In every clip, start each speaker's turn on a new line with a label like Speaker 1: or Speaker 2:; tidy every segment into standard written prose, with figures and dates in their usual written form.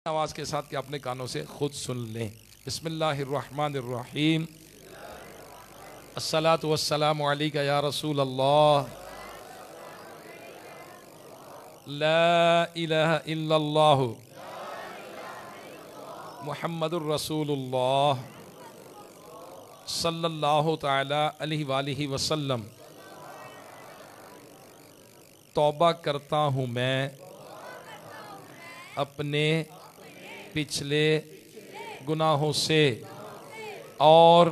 Speaker 1: آواز کے ساتھ کہ اپنے کانوں سے خود سن لیں۔ بسم اللہ الرحمن الرحیم۔ الصلاۃ والسلام علیک یا رسول اللہ، لا الہ الا اللہ محمد الرسول اللہ صلی اللہ تعالی علیہ وآلہ وسلم۔ توبہ کرتا ہوں میں اپنے پچھلے گناہوں سے، اور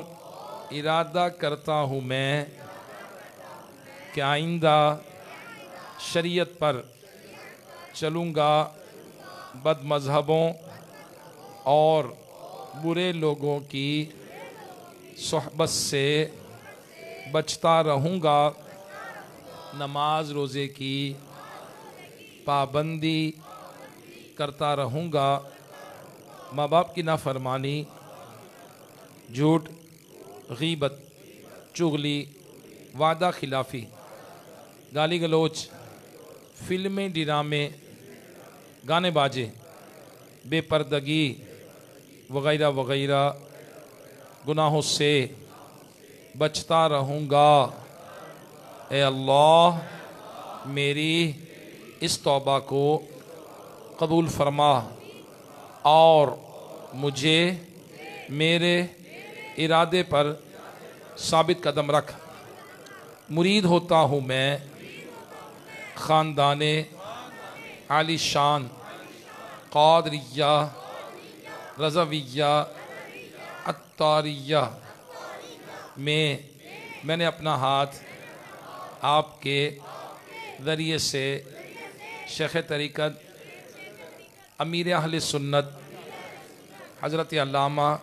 Speaker 1: ارادہ کرتا ہوں میں کہ آئندہ شریعت پر چلوں گا، بد مذہبوں اور برے لوگوں کی صحبت سے بچتا رہوں گا، نماز روزے کی پابندی کرتا رہوں گا، ماں باپ کی نافرمانی، جھوٹ، غیبت، چغلی، وعدہ خلافی، گالی گلوچ، فلمیں، ڈرامے، گانے باجے، بے پردگی وغیرہ وغیرہ گناہوں سے بچتا رہوں گا۔ اے اللہ میری اس توبہ کو قبول فرما اور مجھے میرے ارادے پر ثابت قدم رکھ۔ مرید ہوتا ہوں میں خاندان عالی شان قادریہ رضویہ عطاریہ میں نے اپنا ہاتھ آپ کے ذریعے سے شیخ طریقت امیر اہل سنت حضرت علامہ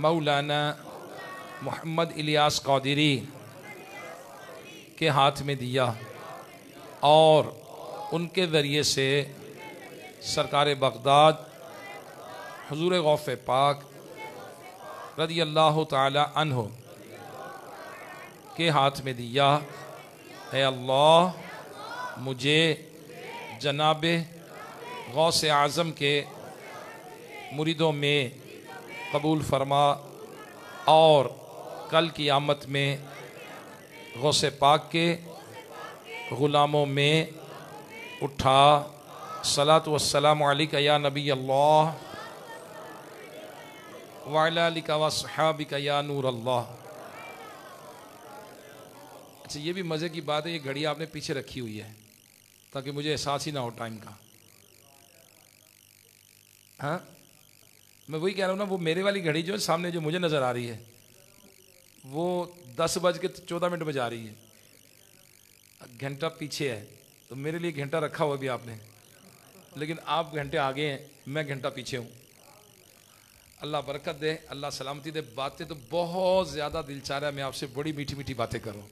Speaker 1: مولانا محمد الیاس قادری کے ہاتھ میں دیا، اور ان کے ذریعے سے سرکار بغداد حضور غوث پاک رضی اللہ تعالی عنہ کے ہاتھ میں دیا۔ اے اللہ مجھے جناب غوث اعظم کے مریدوں میں قبول فرما، اور کل قیامت میں غوث پاک کے غلاموں میں اٹھا۔ صلاۃ والسلام علیک یا نبی اللہ وعلی آلک وصحابک یا نور اللہ۔ اچھا، یہ بھی مزے کی بات ہے، یہ گھڑی آپ نے پیچھے رکھی ہوئی ہے تاکہ مجھے احساس ہی نہ ہو ٹائم کا۔ ہاں، میں وہی کہہ رہا ہوں نا، وہ میرے والی گھڑی جو سامنے جو مجھے نظر آ رہی ہے وہ 10:14 پہ جا رہی ہے، گھنٹہ پیچھے ہے، تو میرے لیے گھنٹہ رکھا ہوا بھی آپ نے، لیکن آپ گھنٹے آگے ہیں، میں گھنٹہ پیچھے ہوں۔ اللہ برکت دے، اللہ سلامتی دے۔ باتیں تو بہت زیادہ دل چاہ رہا ہے میں آپ سے بڑی میٹھی میٹھی باتیں کروں۔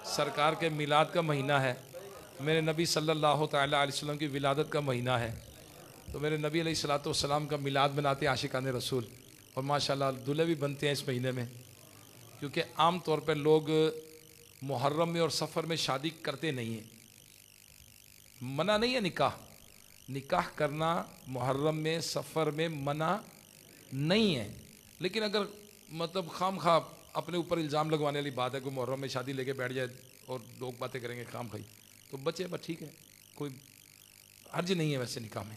Speaker 1: سرکار کے میلاد کا مہینہ ہے، میرے نبی صلی اللہ تعالیٰ علیہ وسلم کی ولادت کا مہینہ ہے، تو میرے نبی علیہ الصلوۃ والسلام کا میلاد مناتے ہیں عاشقان رسول، اور ماشاءاللہ دلہے بھی بنتے ہیں اس مہینے میں، کیونکہ عام طور پر لوگ محرم میں اور سفر میں شادی کرتے نہیں ہیں۔ منع نہیں ہے نکاح کرنا محرم میں سفر میں منع نہیں ہے، لیکن اگر مطلب خام خواہ اپنے اوپر الزام لگوانے والی بات ہے کہ محرم میں شادی لے کے بیٹھ جائے اور لوگ باتیں کریں گے خام خواہ، تو بچے بس ٹھیک ہے، کوئی حرج نہیں ہے ویسے نکاح میں۔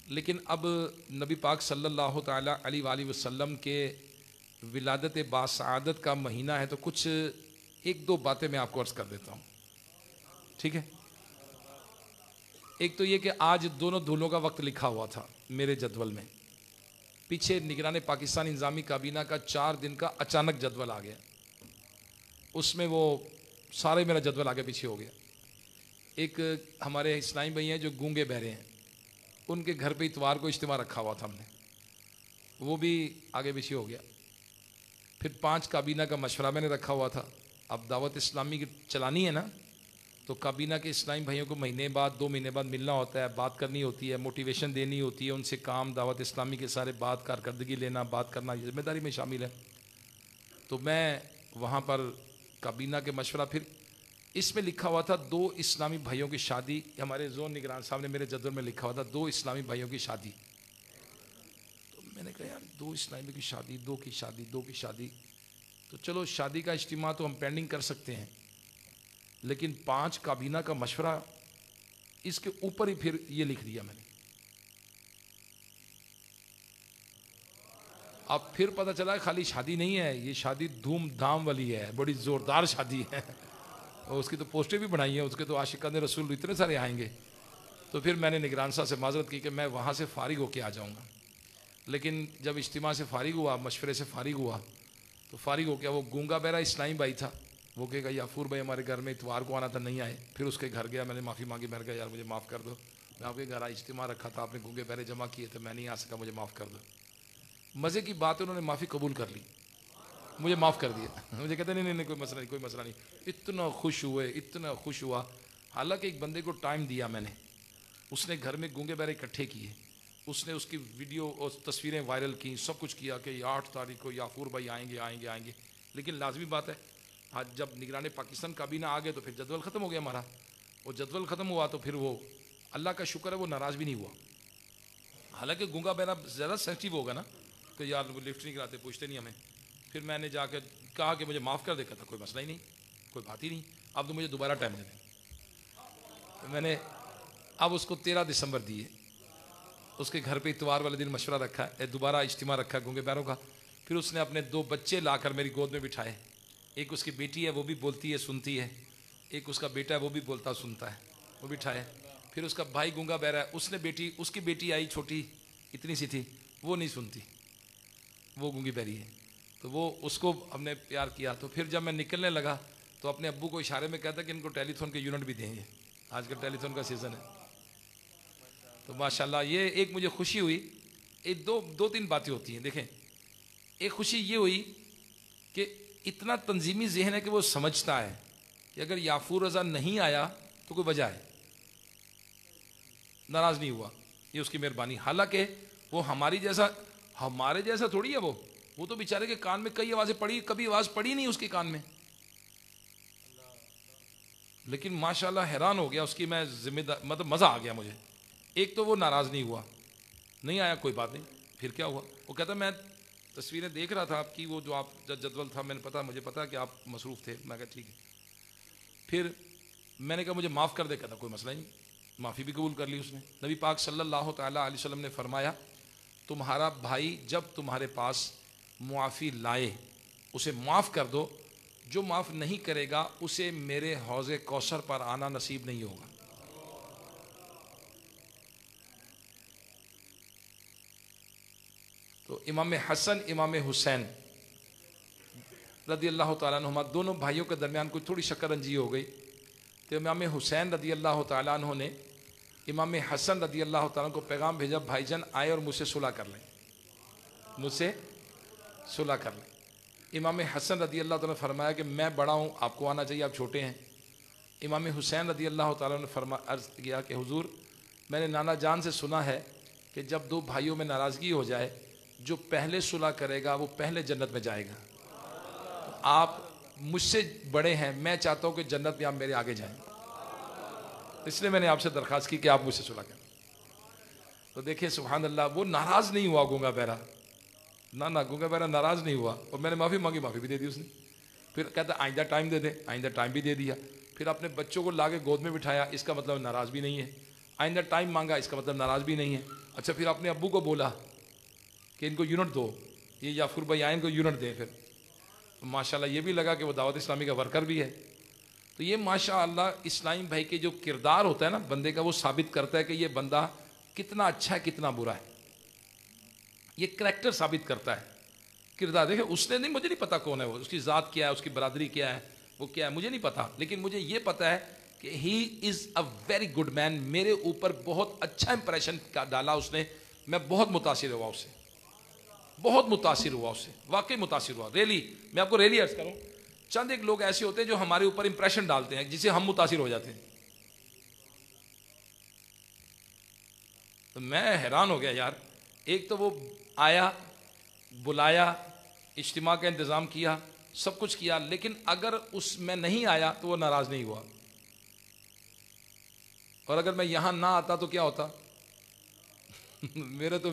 Speaker 1: لیکن اب نبی پاک صلی اللہ تعالیٰ علیہ وآلہ وسلم کے ولادت باسعادت کا مہینہ ہے، تو کچھ ایک دو باتیں میں آپ کو عرض کر دیتا ہوں، ٹھیک ہے؟ ایک تو یہ کہ آج دونوں دھولوں کا وقت لکھا ہوا تھا میرے جدول میں، پیچھے نگران پاکستان انتظامی کابینہ کا 4 دن کا اچانک جدول آ گیا، اس میں وہ سارے میرا جدول آگے پیچھے ہو گیا۔ ایک ہمارے اسلامی بھائی ہیں جو گونگے بہرے ہیں، ان کے گھر پہ اتوار کو اجتماع رکھا ہوا تھا ہم نے، وہ بھی آگے پیچھے ہو گیا۔ پھر 5 کابینہ کا مشورہ میں نے رکھا ہوا تھا، اب دعوت اسلامی کی چلانی ہے نا، تو کابینہ کے اسلامی بھائیوں کو مہینے بعد 2 مہینے بعد ملنا ہوتا ہے، بات کرنی ہوتی ہے، موٹیویشن دینی ہوتی ہے، ان سے کام دعوت اسلامی کے سارے بات کارکردگی لینا، بات کرنا، یہ ذمہ داری میں شامل ہے۔ تو میں وہاں پر کابینہ کے مشورہ، پھر اس میں لکھا ہوا تھا 2 اسلامی بھائیوں کی شادی. ہمارے زون نگران صاحب نے میرے جدول میں لکھا ہوا تھا 2 اسلامی بھائیوں کی شادی. تو میں نے کہا یار 2 اسلامی کی شادی، 2 کی شادی، 2 کی شادی. تو چلو شادی کا اجتماع تو ہم پینڈنگ کر سکتے ہیں، لیکن 5 کابینہ کا مشورہ، اس کے اوپر ہی پھر یہ لکھ دیا میں نے. اب پھر پتہ چلا خالی شادی نہیں ہے، یہ شادی دھوم دھام والی ہے، بڑی زوردار شادی ہے. اور اس کی تو پوسٹیں بھی بنائی ہیں، اس کے تو عاشقان رسول اتنے سارے آئیں گے. تو پھر میں نے نگران صاحب سے معذرت کی کہ میں وہاں سے فارغ ہو کے آ جاؤں گا. لیکن جب اجتماع سے فارغ ہوا، مشورے سے فارغ ہوا، تو فارغ ہو کے وہ گونگا بہرا اسلامی بھائی تھا، وہ کہے گا یافور بھائی ہمارے گھر میں اتوار کو آنا تھا، نہیں آئے. پھر اس کے گھر گیا، میں نے معافی مانگی. میں نے کہا یار مجھے معاف کر دو، میں آپ کے گھر اجتماع رکھا تھا، آپ نے گونگے بہرے جمع کیے تھے، میں نہیں آ سکا، مجھے معاف کر دو. مزے کی بات ہے انہوں نے معافی قبول کر لی، مجھے معاف کر دیا. مجھے کہتے نہیں کوئی مسئلہ نہیں، کوئی مسئلہ نہیں. اتنا خوش ہوئے، اتنا خوش ہوا. حالانکہ ایک بندے کو ٹائم دیا میں نے، اس نے گھر میں گونگے بہرے اکٹھے کیے، اس نے اس کی ویڈیو اور تصویریں وائرل کی، سب کچھ کیا کہ 8 تاریخ کو یافور بھائی آئیں گے آئیں گے آئیں گے. لیکن لازمی بات ہے آج جب نگران پاکستان کابینہ آ گئے تو پھر جدول ختم ہو گیا ہمارا. وہ جدول ختم ہوا تو پھر وہ اللہ کا شکر ہے وہ ناراض بھی نہیں ہوا. حالانکہ گونگا بہرا زیادہ سینسٹیو ہوگا نا کہ یار وہ لفٹ نہیں کراتے، پوچھتے نہیں ہمیں. پھر میں نے جا کے کہا کہ مجھے معاف کر دے. کہا کوئی مسئلہ ہی نہیں، کوئی بات ہی نہیں، اب تو مجھے دوبارہ ٹائم دے دیں. میں نے اب اس کو 13 دسمبر دیے. اس کے گھر پہ اتوار والے دن مشورہ رکھا، دوبارہ اجتماع رکھا گونگے بہروں کا. پھر اس نے اپنے 2 بچے لا کر میری گود میں بٹھائے. ایک اس کی بیٹی ہے، وہ بھی بولتی ہے سنتی ہے. ایک اس کا بیٹا ہے، وہ بھی بولتا سنتا ہے، وہ بٹھائے. پھر اس کا بھائی گونگا بہرا ہے، اس نے اس کی بیٹی آئی چھوٹی، اتنی سی تھی، وہ نہیں سنتی، وہ گونگی بہری ہے. تو وہ اس کو ہم نے پیار کیا. تو پھر جب میں نکلنے لگا تو اپنے ابو کو اشارے میں کہتا کہ ان کو ٹیلی تھون کے یونٹ بھی دیں گے، آج کل ٹیلی تھون کا سیزن ہے. تو ماشاءاللہ یہ ایک مجھے خوشی ہوئی. ایک دو تین باتیں ہوتی ہیں. دیکھیں، ایک خوشی یہ ہوئی کہ اتنا تنظیمی ذہن ہے کہ وہ سمجھتا ہے کہ اگر یافور رضا نہیں آیا تو کوئی وجہ ہے، ناراض نہیں ہوا، یہ اس کی مہربانی. حالانکہ وہ ہمارے جیسا تھوڑی ہے. وہ تو بیچارے کے کان میں کئی آوازیں پڑی، کبھی آواز پڑی نہیں اس کے کان میں. لیکن ماشاءاللہ حیران ہو گیا اس کی میں مطلب مزہ آ گیا مجھے. ایک تو وہ ناراض نہیں ہوا، نہیں آیا کوئی بات نہیں. پھر کیا ہوا، وہ کہتا میں تصویریں دیکھ رہا تھا آپ کی، وہ جو آپ جدول تھا، مجھے پتا کہ آپ مصروف تھے. میں کہا ٹھیک ہے. پھر میں نے کہا مجھے معاف کر دے. کہتا کوئی مسئلہ نہیں، معافی بھی قبول کر لی اس نے. نبی پاک صلی اللہ تعالیٰ علیہ وسلم نے فرمایا تمہارا بھائی جب تمہارے پاس معافی لائے اسے معاف کر دو، جو معاف نہیں کرے گا اسے میرے حوض کوثر پر آنا نصیب نہیں ہوگا. تو امام حسن امام حسین رضی اللہ تعالیٰ عنہما، دونوں بھائیوں کے درمیان کچھ تھوڑی شکر رنجی ہو گئی. تو امام حسین رضی اللہ تعالیٰ عنہ نے امام حسن رضی اللہ تعالیٰ عنہ کو پیغام بھیجا بھائی جان آئے اور مجھ سے صلح کر لیں، مجھ سے صلح کر لیں. امام حسن رضی اللہ تعالیٰ نے فرمایا کہ میں بڑا ہوں، آپ کو آنا چاہیے، آپ چھوٹے ہیں. امام حسین رضی اللہ تعالیٰ نے عرض کیا کہ حضور میں نے نانا جان سے سنا ہے کہ جب 2 بھائیوں میں ناراضگی ہو جائے جو پہلے صلح کرے گا وہ پہلے جنت میں جائے گا. آپ مجھ سے بڑے ہیں، میں چاہتا ہوں کہ جنت میں آپ میرے آگے جائیں، اس لیے میں نے آپ سے درخواست کی کہ آپ مجھ سے صلح کریں. تو دیکھیں سبحان اللہ، وہ ناراض نہیں ہوا گونگا بہرا، نہ گونگا بہرا ناراض نہیں ہوا. اور میں نے معافی مانگی، معافی بھی دے دی اس نے. پھر کہتا آئندہ ٹائم دے دیں، آئندہ ٹائم بھی دے دیا. پھر اپنے بچوں کو لا کے گود میں بٹھایا، اس کا مطلب ناراض بھی نہیں ہے. آئندہ ٹائم مانگا، اس کا مطلب ناراض بھی نہیں ہے. اچھا پھر اپنے ابو کو بولا کہ ان کو یونٹ دو، یہ یافور بھائی آئیں ان کو یونٹ دیں. پھر ماشاءاللہ یہ بھی لگا کہ وہ دعوت اسلامی کا ورکر بھی ہے. تو یہ ماشاءاللہ اسلامی بھائی کے جو کردار ہوتا ہے نا بندے کا، وہ ثابت کرتا ہے کہ یہ بندہ کتنا اچھا ہے کتنا برا ہے. یہ کریکٹر ثابت کرتا ہے، کردار. دیکھیں اس نے نہیں، مجھے نہیں پتا کون ہے وہ، اس کی ذات کیا ہے، اس کی برادری کیا ہے، وہ کیا ہے مجھے نہیں پتا. لیکن مجھے یہ پتا ہے کہ ہی از اے ویری گڈ مین. میرے اوپر بہت اچھا امپریشن ڈالا اس نے. میں بہت متاثر ہوا اس سے، بہت متاثر ہوا اس سے، واقعی متاثر ہوا. ریلی میں آپ کو ریلی عرض کروں، چند ایک لوگ ایسے ہوتے ہیں جو ہمارے اوپر امپریشن ڈالتے ہیں جسے ہم متاثر ہو جاتے ہیں. تو میں حیران ہو گیا یار. ایک تو وہ آیا، بلایا، اجتماع کا انتظام کیا، سب کچھ کیا، لیکن اگر اس میں نہیں آیا تو وہ ناراض نہیں ہوا، اور اگر میں یہاں نہ آتا تو کیا ہوتا؟ میرے تو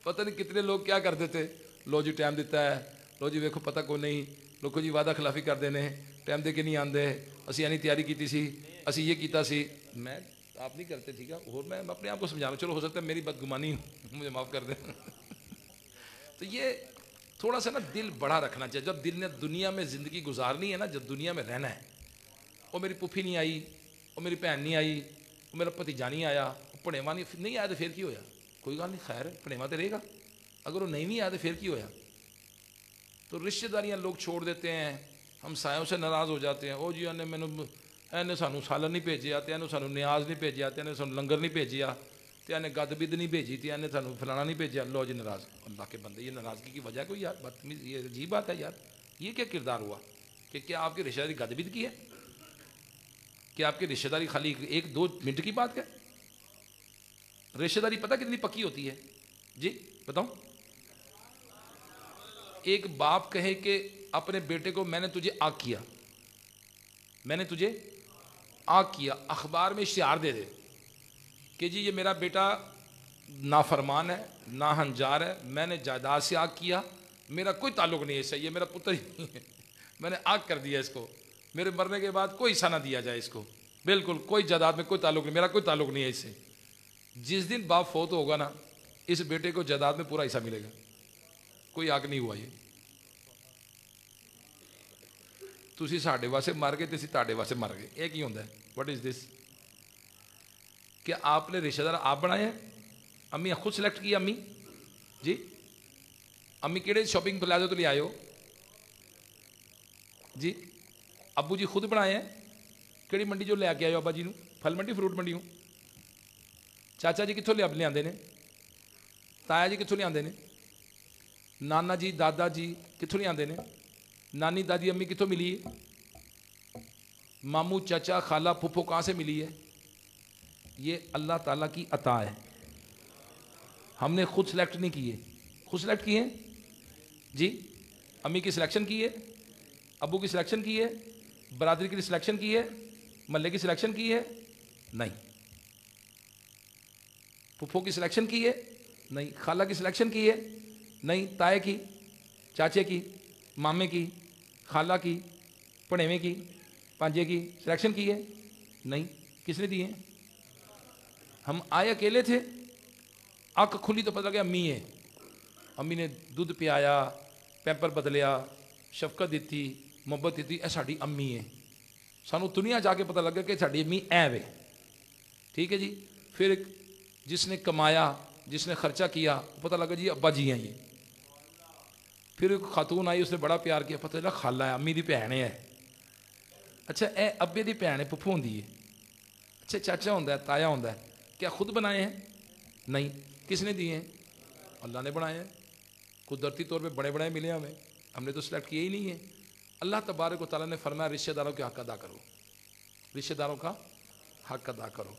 Speaker 1: پتہ نہیں کتنے لوگ کیا کرتے تھے، لو جی ٹائم دیتا ہے، لو جی ویکھو پتہ کوئی نہیں، لوگوں جی وعدہ خلافی کر دینے، ٹائم دے کے نہیں آندے، اسی اینی تیاری کیتی سی، اسی یہ کیتا سی۔ میں آپ نہیں کرتے ٹھیک ہے، اور میں اپنے آپ کو سمجھانا، چلو ہو سکتا ہے میری بدگمانی مجھے معاف کر دیں۔ تو یہ تھوڑا سا نا دل بڑا رکھنا چاہیے، جب دل نے دنیا میں زندگی گزارنی ہے نا، جب دنیا میں رہنا ہے، وہ میری پھوپھی نہیں آئی، وہ میری بہن نہیں آئی، وہ میرا بھتیجا نہیں آیا، وہ پڑھیوا نہیں آیا تو پھر کی ہویا؟ کوئی گل نہیں، خیر ہے، پڑھیوا تو رہے گا۔ اگر وہ نہیں بھی آیا تو پھر کی ہویا؟ تو رشتہ داریاں لوگ چھوڑ دیتے ہیں، ہم سایوں سے ناراض ہو جاتے ہیں، او جی انہیں نے سانو سالن نہیں بھیجیا، تے انہیں سانو نیاز نہیں بھیجیا، تے انہیں سانو لنگر نہیں بھیجیا، تے انہیں گد بد نہیں بھیجی، تے انہیں سانو فلانا نہیں بھیجیا، لو جی ناراض۔ اللہ کے بندے، یہ ناراضگی کی وجہ کوئی یار بدتمیز، یہ عجیب بات ہے یار، یہ کیا کردار ہوا کہ کیا آپ کی رشتہ داری گد بد کی ہے؟ کیا آپ کی رشتہ داری خالی 1-2 منٹ کی بات ہے؟ رشتہ داری پتہ کتنی پکی ہوتی ہے جی بتاؤں؟ ایک باپ کہے کہ اپنے بیٹے کو میں نے تجھے آگ کیا، میں نے تجھے آگ کیا، اخبار میں اشتہار دے دے کہ جی یہ میرا بیٹا نافرمان ہے، ناہنجار ہے، میں نے جائیداد سے آگ کیا، میرا کوئی تعلق نہیں ہے اس سے، یہ میرا پتر ہی نہیں ہے، میں نے آگ کر دیا اس کو، میرے مرنے کے بعد کوئی حصہ نہ دیا جائے اس کو، بالکل کوئی جائیداد میں کوئی تعلق نہیں، میرا کوئی تعلق نہیں ہے اس سے۔ جس دن باپ فوت ہوگا نا، اس بیٹے کو جائیداد میں پورا حصہ ملے گا، کوئی آگ نہیں ہوا۔ یہ تسی ساڈے واسطے مر گئے تے اسی تہاڈے واسطے مر گئے، یہ کی ہوندا ہے؟ واٹ از دس؟ کیا آپ نے رشتہ دار آپ بنائے ہیں؟ امی خود سلیکٹ کیا؟ امی جی، امی کیڑے شاپنگ پلازے تو لے آئے ہو جی؟ ابو جی خود بنائے ہیں؟ کیڑی منڈی جو لے کے آئے ہو ابا جی نو؟ پھل منڈی، فروٹ منڈی ہوں؟ چاچا جی کتوں لے آندے نے؟ تایا جی کتوں لے آندے نے؟ نانا جی دادا جی کتوں لے آندے نے؟ نانی دادی امی کتوں ملی ہے؟ ماموں چاچا خالہ پھپھو کہاں سے ملی ہے؟ یہ اللہ تعالیٰ کی عطا ہے، ہم نے خود سلیکٹ نہیں کیے۔ خود سلیکٹ کیے جی؟ امی کی سلیکشن کی ہے، ابو کی سلیکشن کی ہے، برادری کی سلیکشن کی ہے، محلے کی سلیکشن کی ہے؟ نہیں۔ پھپھو کی سلیکشن کی ہے؟ نہیں۔ خالہ کی سلیکشن کی ہے؟ نہیں۔ تائے کی، چاچے کی، مامے کی، خالہ کی، پڑھیویں کی، پانجے کی سلیکشن کی ہے؟ نہیں۔ کس نے دی ہے؟ ہم آئے اکیلے تھے، آنکھ کھلی تو پتہ لگا امی ہے، امی نے دودھ پیا، پیمپر بدلیا، شفقت دیتی، محبت دیتی، اے ساڈی امی ہے۔ سانو دنیا جا کے پتہ لگا کہ ساڈی امی اے وے، ٹھیک ہے جی۔ پھر جس نے کمایا، جس نے خرچہ کیا، پتہ لگا جی ابا جی ہیں یہ۔ پھر ایک خاتون آئی، اس نے بڑا پیار کیا، پتہ لگا خالہ ہے، امی دی بھین ہے۔ اچھا اے ابے دی بھین ہے، پھپھو ہوندی ہے۔ اچھا چاچا ہوندا ہے، تایا ہوندا ہے۔ کیا خود بنائے ہیں؟ نہیں۔ کس نے دیے ہیں؟ اللہ نے بنائے ہیں۔ قدرتی طور پہ بڑے بڑے ملے ہمیں، ہم نے تو سلیکٹ کیے ہی نہیں ہے۔ اللہ تبارک و تعالیٰ نے فرمایا رشتہ داروں کے حق ادا کرو، رشتہ داروں کا حق ادا کرو۔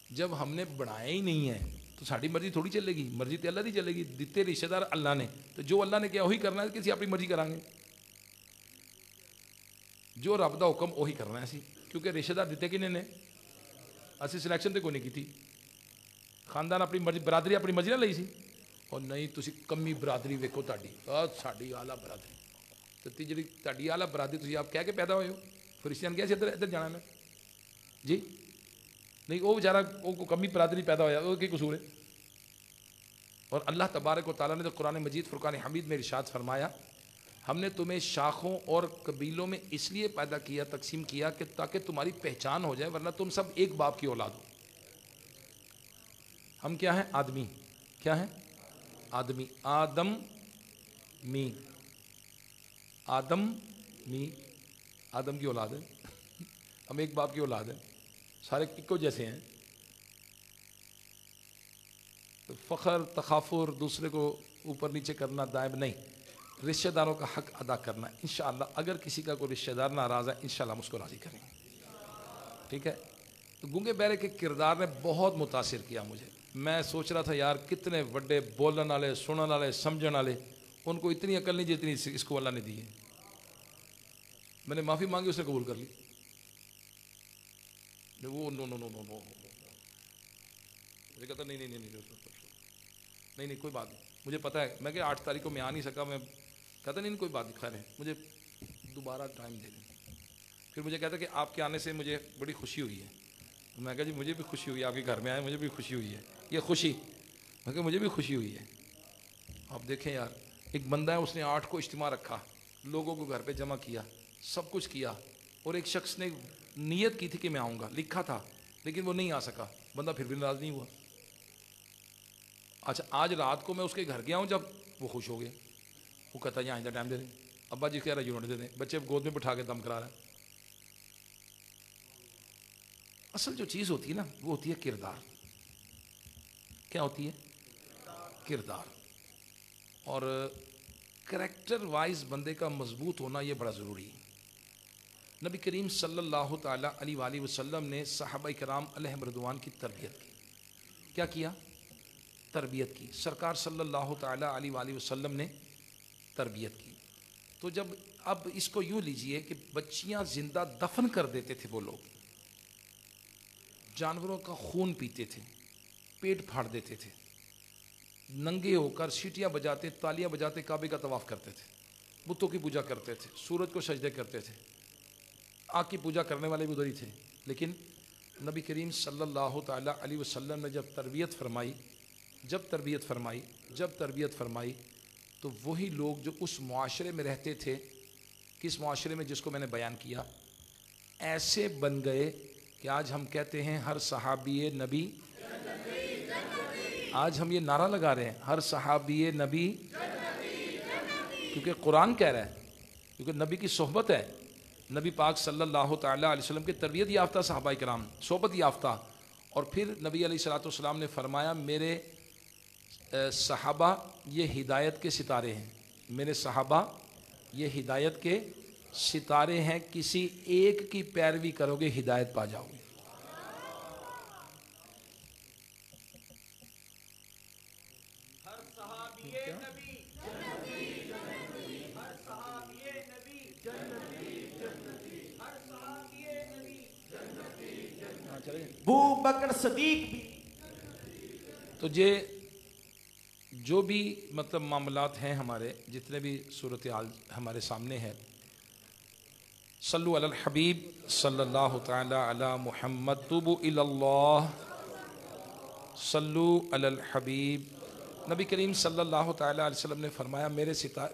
Speaker 1: جب ہم نے بنایا ہی نہیں ہے تو ساری مرضی تھوڑی چلے گی، مرضی تو اللہ دی چلے گی۔ دیتے رشتہ دار اللہ نے، تو جو اللہ نے کیا وہی کرنا ہے، کسی اپنی مرضی کریں گے؟ جو رب دا حکم وہی کرنا ہے اسی، کیونکہ رشتہ دار دیتے کنے نے؟ اسی سلیکشن تو کوئی نہیں کی، خاندان اپنی مرضی، برادری اپنی مرضی نہ لئی سی۔ اور نہیں تسی کمی برادری ویکھو تہاڈی، ساڈی اعلیٰ برادری، تو جی تہاڈی اعلیٰ برادری تسی آپ کہہ کے پیدا ہوئے ہو، فرشتیاں نے کہا سی ادھر ادھر جانا میں جی؟ نہیں، وہ بیچارہ وہ کمی برادری پیدا ہوا، وہ کی قصور ہے؟ اور اللہ تبارک و تعالیٰ نے تو قرآن مجید فرقان حمید میں ارشاد فرمایا، ہم نے تمہیں شاخوں اور قبیلوں میں اس لیے پیدا کیا، تقسیم کیا کہ تاکہ تمہاری پہچان ہو جائے، ورنہ تم سب ایک باپ کی اولاد ہو۔ ہم کیا ہیں؟ آدمی۔ کیا ہیں؟ آدمی۔ آدم می، آدم می، آدم کی اولاد ہے، ہم ایک باپ کی اولاد ہیں، سارے ایکو جیسے ہیں۔ فخر، تخافر، دوسرے کو اوپر نیچے کرنا دائب نہیں، رشتہ داروں کا حق ادا کرنا۔ انشاءاللہ اگر کسی کا کوئی رشتہ دار ناراض ہے، انشاءاللہ ہم اس کو راضی کریں گے، ٹھیک ہے؟ تو گونگے بہرے کے کردار نے بہت متاثر کیا مجھے۔ میں سوچ رہا تھا یار کتنے بڑے بولن والے، سنن والے، سمجھن والے، ان کو اتنی عقل نہیں جتنی اس کو اللہ نے دی ہے۔ میں نے معافی مانگی، اس نے قبول کر لی. وہ نو نو نو نو نو مجھے کہتا نہیں نہیں نہیں نہیں نہیں کوئی بات نہیں، مجھے پتا ہے. میں کہ 8 تاریخ کو میں آ نہیں سکا. میں کہتا نہیں کوئی بات نہیں، خیر ہے، مجھے دوبارہ ٹائم دے دیں. پھر مجھے کہتا کہ آپ کے آنے سے مجھے بڑی خوشی ہوئی ہے. میں کہا جی مجھے بھی خوشی ہوئی ہے، آپ کے گھر میں آئے مجھے بھی خوشی ہوئی ہے. یہ خوشی، میں کہ مجھے بھی خوشی ہوئی ہے. آپ دیکھیں یار، ایک بندہ ہے، اس نے 8 کو اجتماع رکھا، لوگوں کو گھر پہ جمع کیا، سب کچھ کیا، اور ایک شخص نے نیت کی تھی کہ میں آؤں گا، لکھا تھا، لیکن وہ نہیں آ سکا. بندہ پھر بھی ناراض نہیں ہوا. اچھا آج رات کو میں اس کے گھر گیا ہوں، جب وہ خوش ہو گیا. وہ کہتا ہے یہ آئندہ ٹائم دے دیں. ابا جی کہہ رہا ہے یونٹ دے دیں. بچے گود میں بٹھا کے دم کرا رہا ہے. اصل جو چیز ہوتی ہے نا، وہ ہوتی ہے کردار. کیا ہوتی ہے؟ کردار. اور کریکٹر وائز بندے کا مضبوط ہونا یہ بڑا ضروری ہے. نبی کریم صلی اللہ تعالیٰ علیہ وآلہ وسلم نے صحابہ کرام علیہم رضوان کی تربیت کی. کیا کیا؟ تربیت کی. سرکار صلی اللہ تعالیٰ علیہ وآلہ وسلم نے تربیت کی. تو جب اب اس کو یوں لیجئے کہ بچیاں زندہ دفن کر دیتے تھے وہ لوگ، جانوروں کا خون پیتے تھے، پیٹ پھاڑ دیتے تھے، ننگے ہو کر سیٹیاں بجاتے، تالیاں بجاتے کعبے کا طواف کرتے تھے، بتوں کی پوجا کرتے تھے، سورج کو سجدے کرتے تھے. آگ کی پوجا کرنے والے بھی ادھر ہی تھے. لیکن نبی کریم صلی اللہ تعالیٰ علیہ وسلم نے جب تربیت فرمائی تو وہی لوگ جو اس معاشرے میں رہتے تھے، کس معاشرے میں؟ جس کو میں نے بیان کیا، ایسے بن گئے کہ آج ہم کہتے ہیں ہر صحابی نبی. آج ہم یہ نعرہ لگا رہے ہیں ہر صحابی نبی، کیونکہ قرآن کہہ رہا ہے، کیونکہ نبی کی صحبت ہے. نبی پاک صلی اللہ تعالیٰ علیہ وسلم کے تربیت یافتہ صحابہ کرام، صحبت یافتہ. اور پھر نبی علیہ الصلوۃ والسلام نے فرمایا میرے صحابہ یہ ہدایت کے ستارے ہیں. میرے صحابہ یہ ہدایت کے ستارے ہیں، کسی ایک کی پیروی کرو گے ہدایت پا جاؤ گے.
Speaker 2: ابو بکر صدیق بھی.
Speaker 1: تو یہ جو بھی مطلب معاملات ہیں ہمارے، جتنے بھی صورتحال ہمارے سامنے ہے، صلو علی الحبیب صلی اللہ تعالی علی محمد، توبو الی اللہ، صلو علی الحبیب. نبی کریم صلی اللہ تعالی علیہ وسلم نے فرمایا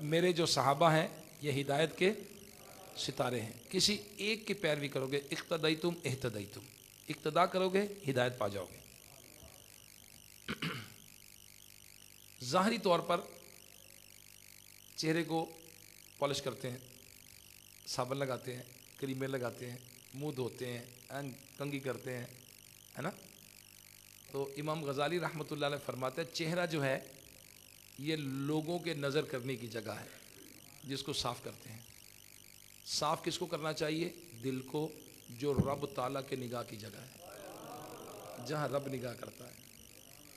Speaker 1: میرے جو صحابہ ہیں یہ ہدایت کے ستارے ہیں، کسی ایک کی پیروی کرو گے، اقتدیتم اہتدیتم، اقتدا کرو گے ہدایت پا جاؤ گے. ظاہری طور پر چہرے کو پالش کرتے ہیں، صابن لگاتے ہیں، کریمیں لگاتے ہیں، منہ دھوتے ہیں، کنگھی کرتے ہیں، ہے نا. تو امام غزالی رحمۃ اللہ علیہ فرماتے ہیں چہرہ جو ہے یہ لوگوں کے نظر کرنے کی جگہ ہے، جس کو صاف کرتے ہیں. صاف کس کو کرنا چاہیے؟ دل کو، جو رب تعالیٰ کے نگاہ کی جگہ ہے، جہاں رب نگاہ کرتا ہے.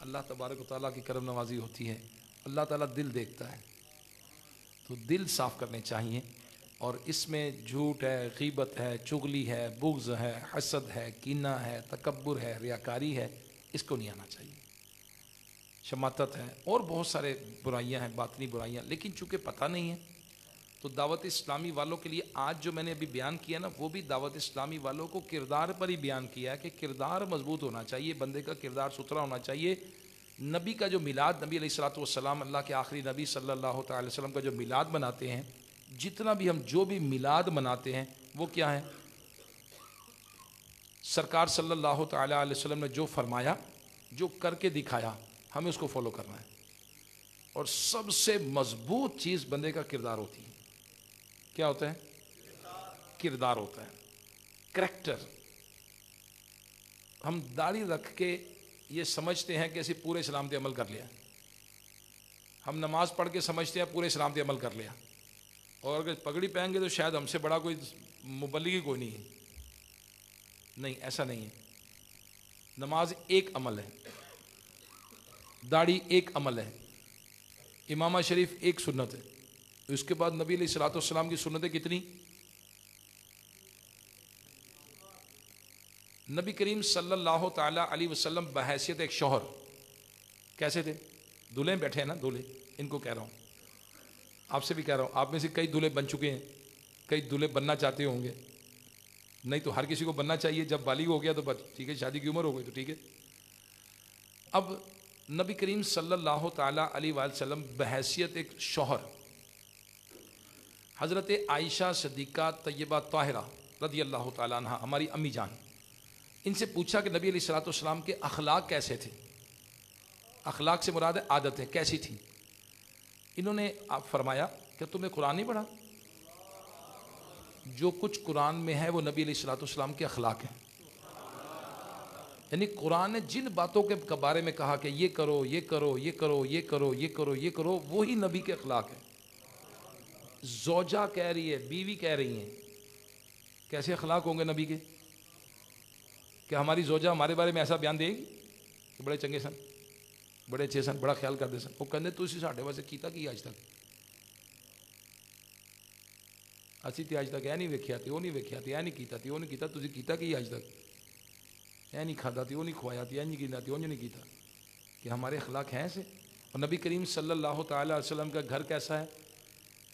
Speaker 1: اللہ تبارک و تعالیٰ کی کرم نوازی ہوتی ہے، اللہ تعالیٰ دل دیکھتا ہے. تو دل صاف کرنے چاہیے. اور اس میں جھوٹ ہے، غیبت ہے، چغلی ہے، بغض ہے، حسد ہے، کینہ ہے، تکبر ہے، ریاکاری ہے، اس کو نہیں آنا چاہیے. شماتت ہے اور بہت سارے برائیاں ہیں، باطنی برائیاں، لیکن چونکہ پتہ نہیں ہے تو دعوت اسلامی والوں کے لیے آج جو میں نے ابھی بیان کیا نا، وہ بھی دعوت اسلامی والوں کو کردار پر ہی بیان کیا ہے کہ کردار مضبوط ہونا چاہیے، بندے کا کردار ستھرا ہونا چاہیے. نبی کا جو میلاد، نبی علیہ الصلوۃ والسلام اللہ کے آخری نبی صلی اللہ تعالی وسلم کا جو میلاد مناتے ہیں، جتنا بھی ہم جو بھی میلاد مناتے ہیں وہ کیا ہے؟ سرکار صلی اللہ تعالی علیہ وسلم نے جو فرمایا، جو کر کے دکھایا، ہمیں اس کو فالو کرنا ہے. اور سب سے مضبوط چیز بندے کا کردار ہوتی ہے. کیا ہوتا ہے؟ کردار ہوتا ہے، کریکٹر. ہم داڑھی رکھ کے یہ سمجھتے ہیں کہ اسی پورے اسلام پہ عمل کر لیا، ہم نماز پڑھ کے سمجھتے ہیں پورے اسلام پہ عمل کر لیا، اور اگر پگڑی پہن گے تو شاید ہم سے بڑا کوئی مبلغ کوئی نہیں ہے. نہیں، ایسا نہیں ہے. نماز ایک عمل ہے، داڑھی ایک عمل ہے، امامہ شریف ایک سنت ہے. اس کے بعد نبی علیہ الصلوۃ والسلام کی سنتیں کتنی؟ نبی کریم صلی اللہ تعالی علیہ وسلم بحیثیت ایک شوہر کیسے تھے؟ دلہے بیٹھے ہیں نا، دلہے، ان کو کہہ رہا ہوں، آپ سے بھی کہہ رہا ہوں، آپ میں سے کئی دلہے بن چکے ہیں، کئی دلہے بننا چاہتے ہوں گے، نہیں تو ہر کسی کو بننا چاہیے، جب بالغ ہو گیا تو بس ٹھیک ہے، شادی کی عمر ہو گئی تو ٹھیک ہے۔ اب نبی کریم صلی اللہ تعالی علیہ وآلہ وسلم بحیثیت ایک شوہر حضرت عائشہ صدیقہ طیبہ طاہرہ رضی اللہ تعالیٰ عنہ، ہماری امی جان، ان سے پوچھا کہ نبی علیہ الصلوۃ والسلام کے اخلاق کیسے تھے؟ اخلاق سے مراد ہے عادتیں کیسی تھیں؟ انہوں نے آپ فرمایا کہ تم نے قرآن نہیں پڑھا؟ جو کچھ قرآن میں ہے وہ نبی علیہ الصلوۃ والسلام کے اخلاق ہیں، یعنی قرآن نے جن باتوں کے بارے میں کہا کہ یہ کرو یہ کرو یہ کرو یہ کرو یہ کرو یہ کرو، وہی نبی کے اخلاق ہیں۔ زوجہ کہہ رہی ہے، بیوی کہہ رہی ہیں، کیسے اخلاق ہوں گے نبی کے؟ کہ ہماری زوجہ ہمارے بارے میں ایسا بیان دے گی کہ بڑے چنگے سن، بڑے اچھے سن، بڑا خیال کرتے سن، وہ کہنے تسی ساڈے واسطے کیتا کی اج تک؟ اسی تے اج تک اے نہیں ویکھیا تے او نہیں ویکھیا تے اے نہیں کیتا تے او نہیں کیتا، تسی کیتا کی اج تک؟ اے نہیں کھادا تے او نہیں کھوایا تے اے نہیں کیتا تے او نہیں کیتا، کہ ہمارے اخلاق ہیں ایسے؟ اور نبی کریم صلی اللہ تعالی علیہ وسلم کا گھر کیسا ہے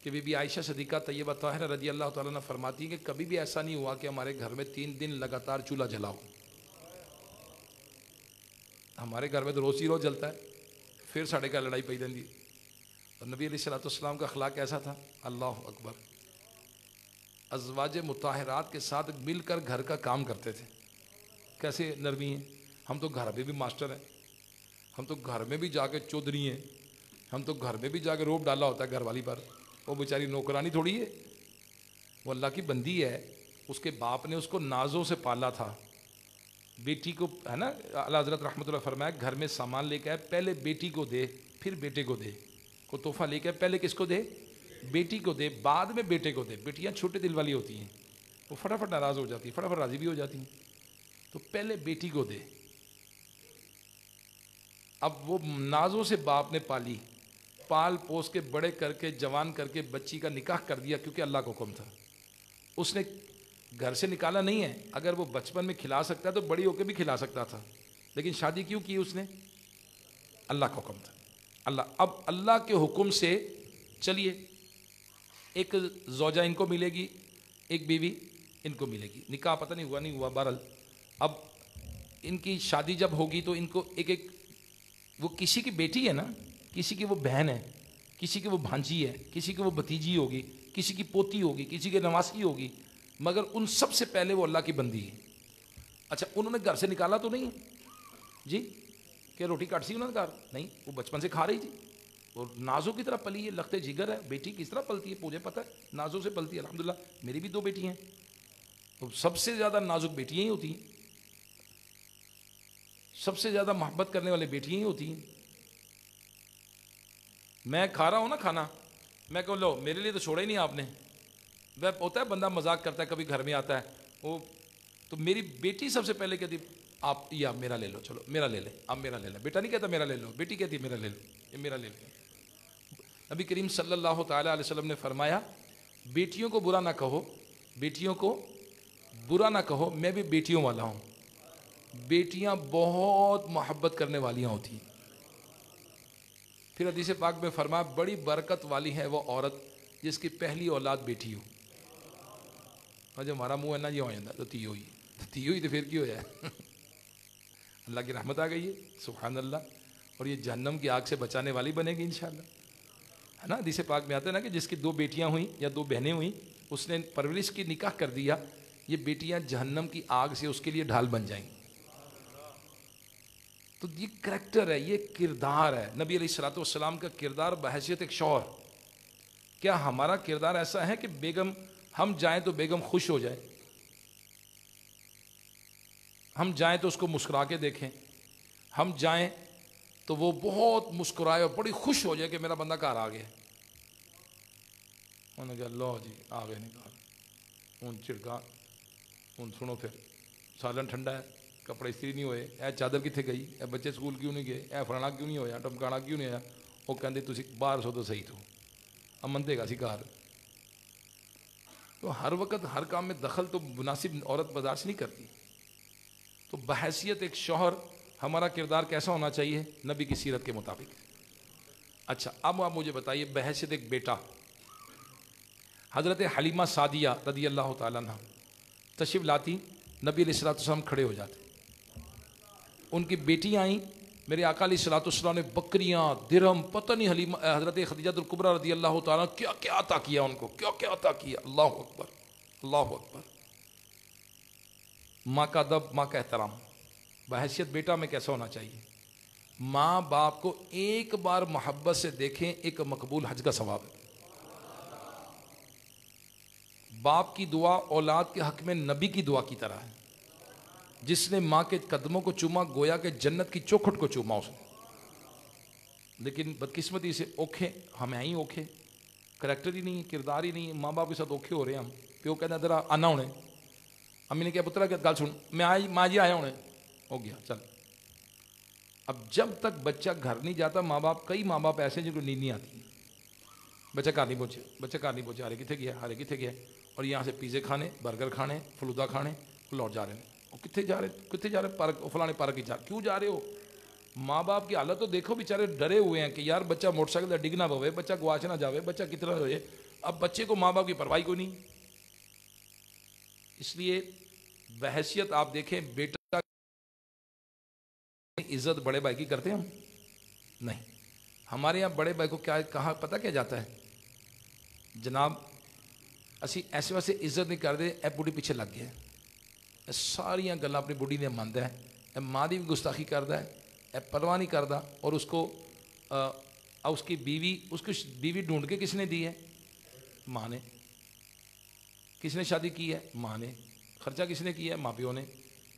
Speaker 1: کہ بی بی عائشہ صدیقہ طیبہ طاہرہ رضی اللہ تعالیٰ عنہ فرماتی ہیں کہ کبھی بھی ایسا نہیں ہوا کہ ہمارے گھر میں 3 دن لگاتار چولہا جلا ہو۔ ہمارے گھر میں تو روز ہی روز جلتا ہے، پھر ساڑھے کا لڑائی پئی رہتی ہے۔ اور نبی علیہ الصلوۃ والسلام کا اخلاق کیسا تھا؟ اللہ اکبر، ازواج مطہرات کے ساتھ مل کر گھر کا کام کرتے تھے۔ کیسے نرمی ہیں؟ ہم تو گھر میں بھی ماسٹر ہیں، ہم تو گھر میں بھی جا کے چودھری ہیں، ہم تو گھر میں بھی جا کے روب ڈالا ہوتا ہے گھر والی پر، وہ بیچاری نوکرانی تھوڑی ہے، وہ اللہ کی بندی ہے، اس کے باپ نے اس کو نازوں سے پالا تھا۔ بیٹی کو ہے نا، اعلیٰ حضرت رحمۃ اللہ فرمایا گھر میں سامان لے کے آئے پہلے بیٹی کو دے پھر بیٹے کو دے، کوئی تحفہ لے کے آئے پہلے کس کو دے؟ بیٹی کو دے، بعد میں بیٹے کو دے۔ بیٹیاں چھوٹے دل والی ہوتی ہیں، وہ فٹافٹ ناراض ہو جاتی ہیں، فٹافٹ راضی بھی ہو جاتی ہیں، تو پہلے بیٹی کو دے۔ اب وہ نازوں سے باپ نے پالی، پال پوس کے بڑے کر کے جوان کر کے بچی کا نکاح کر دیا، کیونکہ اللہ کا حکم تھا۔ اس نے گھر سے نکالا نہیں ہے، اگر وہ بچپن میں کھلا سکتا ہے تو بڑی ہو کے بھی کھلا سکتا تھا، لیکن شادی کیوں کی اس نے؟ اللہ کا حکم تھا۔ اب اللہ کے حکم سے چلیے، ایک زوجہ ان کو ملے گی، ایک بیوی ان کو ملے گی، نکاح پتہ نہیں ہوا بہرحال اب ان کی شادی جب ہوگی تو ان کو ایک ایک، وہ کسی کی بیٹی ہے نا، کسی کی وہ بہن ہے، کسی کی وہ بھانجی ہے، کسی کی وہ بھتیجی ہوگی، کسی کی پوتی ہوگی، کسی کی نواسی ہوگی، مگر ان سب سے پہلے وہ اللہ کی بندی ہے۔ اچھا انہوں نے گھر سے نکالا تو نہیں ہے جی، کہ روٹی کاٹ سی انہوں نے گھر نہیں، وہ بچپن سے کھا رہی تھی، اور نازوں کی طرح پلی ہے، لختے جگر ہے، بیٹی کس طرح پلتی ہے مجھے پتہ ہے، نازوں سے پلتی ہے، الحمدللہ میری بھی 2 بیٹی ہیں، تو سب سے زیادہ نازک بیٹیاں ہی ہوتی ہیں، سب سے زیادہ محبت کرنے والے بیٹیاں ہی ہوتی ہیں۔ میں کھا رہا ہوں نا کھانا، میں کہوں لو میرے لیے تو چھوڑا ہی نہیں آپ نے، وہ ہوتا ہے بندہ مذاق کرتا ہے کبھی گھر میں آتا ہے وہ، تو میری بیٹی سب سے پہلے کہتی آپ یہ آپ میرا لے لو، چلو میرا لے لیں، آپ میرا لے لیں، بیٹا نہیں کہتا میرا لے لو، بیٹی کہتی میرا لے لو، یہ میرا لے لو۔ نبی کریم صلی اللہ تعالی علیہ وسلم نے فرمایا بیٹیوں کو برا نہ کہو، بیٹیوں کو برا نہ کہو، میں بھی بیٹیوں والا ہوں، بیٹیاں بہت محبت کرنے والیاں ہوتی ہیں۔ پھر حدیث پاک میں فرمایا بڑی برکت والی ہے وہ عورت جس کی پہلی اولاد بیٹی ہو، اور جو ہمارا منہ ہے نا یہ ہو جاتا تو تیو ہی تو پھر کی ہو جائے اللہ کی رحمت آ گئی ہے، سبحان اللہ، اور یہ جہنم کی آگ سے بچانے والی بنے گی انشاءاللہ، ہے نا۔ حدیث پاک میں آتا ہے نا کہ جس کی 2 بیٹیاں ہوئیں یا 2 بہنیں ہوئیں، اس نے پرورش کی نکاح کر دیا، یہ بیٹیاں جہنم کی آگ سے اس کے لیے ڈھال بن جائیں گی۔ تو یہ کریکٹر ہے، یہ کردار ہے نبی علیہ الصلوۃ والسلام کا کردار بحیثیت ایک شوہر۔ کیا ہمارا کردار ایسا ہے کہ بیگم ہم جائیں تو بیگم خوش ہو جائے، ہم جائیں تو اس کو مسکرا کے دیکھیں، ہم جائیں تو وہ بہت مسکرائے اور بڑی خوش ہو جائے کہ میرا بندہ گھر آ گیا، انہوں نے کہا لو جی آ گئے نہیں گھر، ان چھڑکا ان سنو پھر سالن ٹھنڈا ہے، کپڑے استری نہیں ہوئے، اے چادر کتنے گئی، اے بچے سکول کیوں نہیں گئے، اے فلانا کیوں نہیں ہویا، ٹمکانا کیوں نہیں ہویا، وہ کہتے تسی باہر سو تو صحیح تو امن دے گا سی گھر۔ تو ہر وقت ہر کام میں دخل تو مناسب عورت بازار سے نہیں کرتی، تو بحیثیت ایک شوہر ہمارا کردار کیسا ہونا چاہیے؟ نبی کی سیرت کے مطابق. اچھا اب آپ مجھے بتائیے بحیثیت ایک بیٹا. حضرت حلیمہ سعدیہ رضی اللہ تعالیٰ عنہ تشریف لاتی، نبی علیہ الصلوۃ والسلام کھڑے ہو جاتے. ان کی بیٹی آئیں، میرے آقا علیہ الصلوۃ والسلام نے بکریاں، درہم، پتہ نہیں حلیمہ حضرت خدیجہ الکبریٰ رضی اللہ تعالیٰ کیا کیا عطا کیا ان کو، کیا کیا عطا کیا. اللہ اکبر اللہ اکبر. ماں کا ادب، ماں کا احترام. بحیثیت بیٹا میں کیسا ہونا چاہیے؟ ماں باپ کو ایک بار محبت سے دیکھیں، ایک مقبول حج کا ثواب ہے. باپ کی دعا اولاد کے حق میں نبی کی دعا کی طرح ہے. جس نے ماں کے قدموں کو چوما گویا کہ جنت کی چوکھٹ کو چوما اس نے. لیکن بدقسمتی سے اوکھے ہم ہیں ہی اوکھے، کریکٹر ہی نہیں ہے، کردار ہی نہیں ہے. ماں باپ کے ساتھ اوکھے ہو رہے ہیں ہم. پیو کہتے ہیں ذرا آنا ہونے، امی نے کہا پترا کہ گل سن، میں آئی ماں جی آیا ہونے، ہو گیا چل. اب جب تک بچہ گھر نہیں جاتا، ماں باپ، کئی ماں باپ ایسے ہیں جن کو نیند نہیں آتی. بچہ گھر نہیں پہنچے، بچہ گھر نہیں پہنچے، ہارے کتنے گیا، ہارے کتنے گیا، اور یہاں سے پیزے کھانے، برگر کھانے، فلودہ کھانے، لوٹ جا رہے ہیں. اور کتنے جا رہے پارک، فلانے پارک ہی جا، کیوں جا رہے ہو؟ ماں باپ کی حالت تو دیکھو، بیچارے ڈرے ہوئے ہیں کہ یار بچہ موٹر سائیکل ڈگ نہ پوے، بچہ گواچ نہ جاوے، بچہ کتنا ہوئے. اب بچے کو ماں باپ کی پرواہ کو نہیں. اس لیے بحیثیت آپ دیکھیں، بیٹا عزت بڑے بھائی کی کرتے ہیں ہم نہیں. ہمارے یہاں بڑے بھائی کو کیا کہا پتہ کیا جاتا ہے؟ جناب اسی ایسے ویسے عزت نہیں کرتے، اے بوڑھی پیچھے لگ گیا، اے ساریاں گلاں اپنی بوڑھی نے مانتا ہے، اے ماں دی بھی گستاخی کرتا ہے، اے پرواہ نہیں کرتا. اور اس کو اس کی بیوی، اس کو بیوی ڈھونڈ کے کس نے دی ہے؟ ماں نے. کس نے شادی کی ہے؟ ماں نے. خرچہ کس نے کیا ہے؟ ماں پیو نے.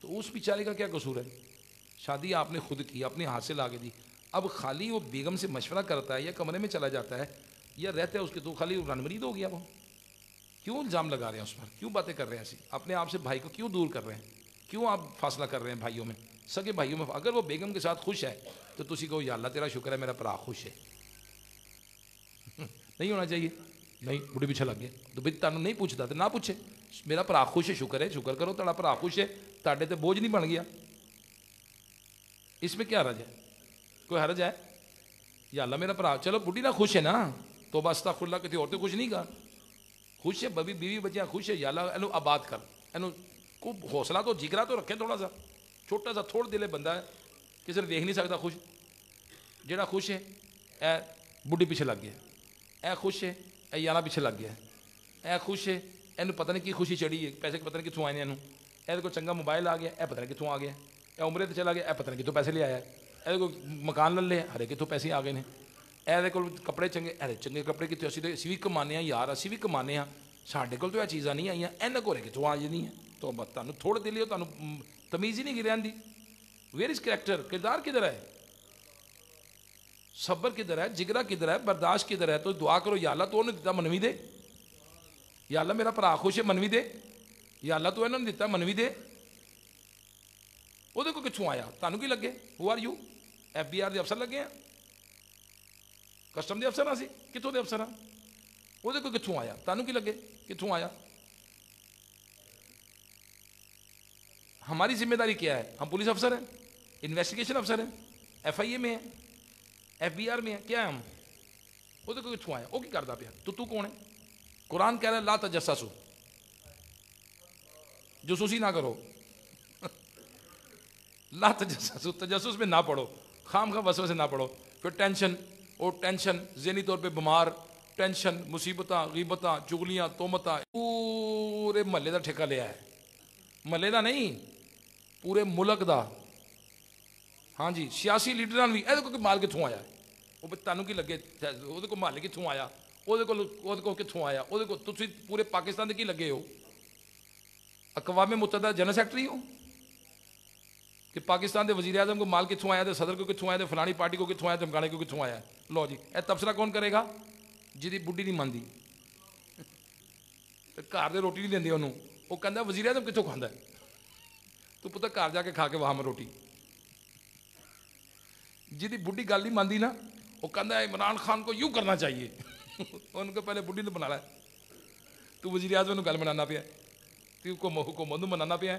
Speaker 1: تو اس بیچارے کا کیا قصور ہے؟ شادی آپ نے خود کی، اپنے ہاتھ سے لا کے دی. اب خالی وہ بیگم سے مشورہ کرتا ہے یا کمرے میں چلا جاتا ہے یا رہتا ہے اس کے، تو خالی رن مرید ہو گیا وہ. کیوں الزام لگا رہے ہیں اس پر؟ کیوں باتیں کر رہے ہیں ایسی؟ اپنے آپ سے بھائی کو کیوں دور کر رہے ہیں؟ کیوں آپ فاصلہ کر رہے ہیں بھائیوں میں، سگے بھائیوں میں؟ اگر وہ بیگم کے ساتھ خوش ہے تو تسی کہو یا اللہ تیرا شکر ہے میرا بھرا خوش ہے. نہیں ہونا چاہیے. نہیں بڑھی پیچھے لگ گیا تو بھائی تمہیں نہیں پوچھتا تو نہ پوچھے. میرا بھرا خوش ہے، شکر کرو تھوڑا بھرا خوش ہے، تاڑے تے بوجھ نہیں بن گیا. اس میں کیا حرج ہے؟ کوئی حرج ہے؟ یا اللہ میرا بھرا، چلو بڈھی نہ خوش ہے نا، تو بس استغفر اللہ، کسی اور تو خوش نہیں کہا. خوش ہے ببی، بیوی بچیاں خوش ہے، یا اللہ اینو آباد کر، اینو کو حوصلہ تو جگرا تو رکھے تھوڑا سا. چھوٹا سا تھوڑ دلے بندہ ہے، کسی نے دیکھ نہیں سکتا خوش. جیڑا خوش ہے اے بڈھی پیچھے لگ گیا، اے خوش ہے اے یارہ پیچھے لگ گیا، اے خوش ہے اینو پتہ نہیں کی خوشی چڑھی ہے، پیسے پتہ نہیں کتوں آئے ہیں، اے کو چنگا موبائل آ گیا، اے پتہ نہیں کتوں آ گیا، اے عمرے تے چلا گیا، اے پتہ نہیں کتوں پیسے لے آیا ہے، اے کو مکان لے لے، ہرے کتوں پیسے آ گئے ہیں، اے کو کپڑے چنگے، ارے چنگے کپڑے کتنے، اسی بھی کمانے ہیں یار، اسی بھی کمانے ہیں، ساڈے کول تو یہ چیزاں نہیں آئیاں، اینا کو کتوں آ جانی ہیں. تو تمہیں تھوڑے دل ہو، تمہیں تمیز ہی نہیں گرے آندی. Where is character? کردار کدھر ہے؟ صبر کدھر ہے؟ جگرا کدھر ہے؟ برداشت کدھر ہے؟ تو دعا کرو یا اللہ تو انہوں نے دیتا منوی دے، یا اللہ میرا بھرا خوش ہے منوی دے، یا اللہ تو انہوں نے دیتا منوی دے. وہ دیکھو کتوں آیا، تانوں کی لگے؟ Who are you? F B R دے افسر لگے ہیں، کسٹم دے افسر ہاں سی، کتوں دے افسر ہاں؟ وہ دیکھو کتوں آیا، تانوں کی لگے کتوں آیا؟ ہماری ذمہ داری کیا ہے؟ ہم پولیس افسر ہیں، انویسٹیگیشن افسر ہیں، ایف آئی اے میں ہیں، ایف بی آر میں ہیں، کیا ہے ہم؟ وہ دیکھو کتوں آیا، وہ کی کرتا پیا؟ تو کون ہے؟ قرآن کہہ رہا ہے لا تجسسو، جاسوسی نہ کرو. لا تجسسو، تجسس میں نہ پڑھو، خام خواہ وسوسے سے نہ پڑھو. پھر ٹینشن، اور ٹینشن ذہنی طور پہ بیمار، ٹینشن، مصیبتاں، غیبتاں، چغلیاں، تہمتاں، پورے محلے دا ٹھیکہ لیا ہے. محلے دا نہیں، پورے ملک دا. ہاں جی، سیاسی لیڈران بھی یہ کو مال کتوں آیا، وہ تینوں کی لگے، وہ محلے کتوں آیا، وہ کتوں آیا، وہ تھی پورے پاکستان کے کی لگے ہو؟ اقوام متحدہ جنرل سیکرٹری ہو کہ پاکستان کے وزیر اعظم کو مال کتوں آیا، صدر کو کتوں آیا، فلانی پارٹی کو کتوں آیا، دمکانے کو کتوں آیا؟ لو جی، یہ تبصرہ کون کرے گا؟ جی بڈھی نہیں مانتی، گھر دے روٹی نہیں دیں انہوں. وہ کہتا وزیر اعظم کتوں کھانا ہے، تو پتہ گھر جا کے کھا کے وہاں میں روٹی. جی بڈھی گل نہیں مانتی نا، وہ کہتا ہے عمران خان کو یوں کرنا چاہیے. ان کو پہلے بڈھی نے بنا لا، تو وزیر اعظم گل بنانا پیا، تو حکومت بنانا پیا.